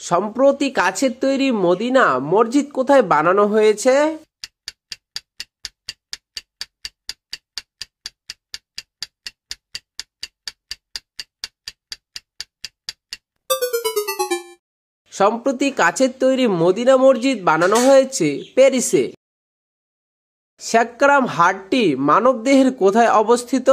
সম্প্রতি কাচের তৈরি মদিনা মসজিদ কোথায় বানানো হয়েছে? সম্প্রতি কাচের তৈরি মদিনা মসজিদ বানানো হয়েছে প্যারিসে। স্যাক্রাম হাড়টি মানবদেহের কোথায় অবস্থিত?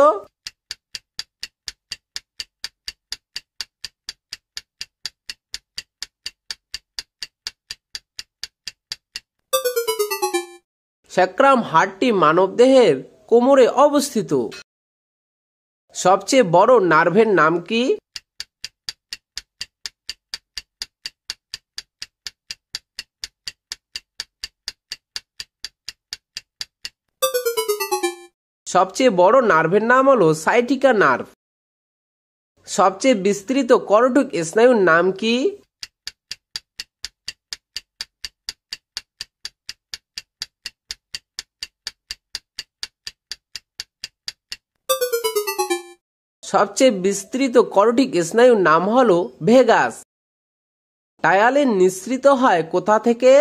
স্যাক্রাম হাড়টি মানবদেহের কোমরে অবস্থিত। সবচেয়ে বড় নার্ভের নাম কি? সবচেয়ে বড় নার্ভের নাম হলো সাইটিকা নার্ভ। সবচেয়ে বিস্তৃত করটিক স্নায়ুর নাম কি? সবচেয়ে বিস্তৃত করটিক স্নায়ুর নাম হলো ভেগাস। টায়ালিন নিঃসৃত হয় কোথা থেকে?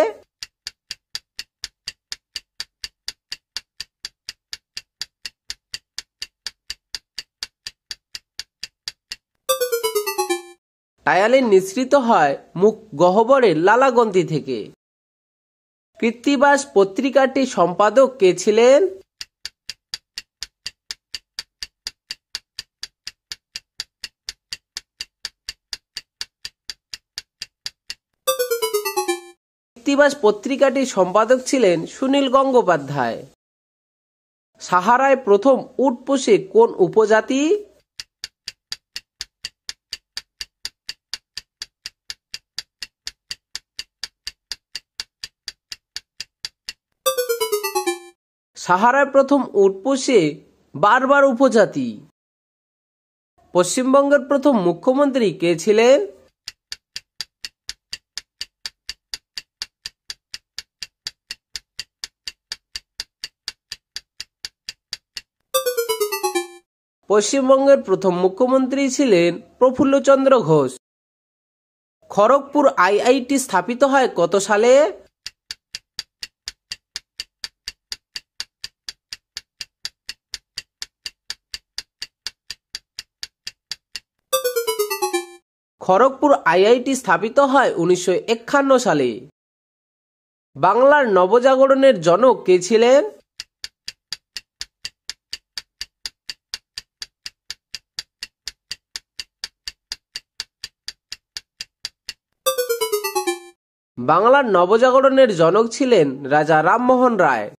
টায়ালিন নিঃসৃত হয় মুখ গহ্বরের লালাগ্রন্থি থেকে। কৃত্তিবাস পত্রিকাটির সম্পাদক কে ছিলেন? কৃত্তিবাস পত্রিকাটির সম্পাদক ছিলেন সুনীল গঙ্গোপাধ্যায়। সাহারায় প্রথম উট পোষে কোন উপজাতি? সাহারায় প্রথম উট পোষে বারবার উপজাতি। পশ্চিমবঙ্গের প্রথম মুখ্যমন্ত্রী কে ছিলেন? পশ্চিমবঙ্গের প্রথম মুখ্যমন্ত্রী ছিলেন প্রফুল্লচন্দ্র ঘোষ। খড়গপুর আইআইটি স্থাপিত হয় কত সালে? খড়গপুর আইআইটি স্থাপিত হয় 1951 সালে। বাংলার নবজাগরণের জনক কে ছিলেন? বাংলার নবজাগরণের জনক ছিলেন রাজা রামমোহন রায়।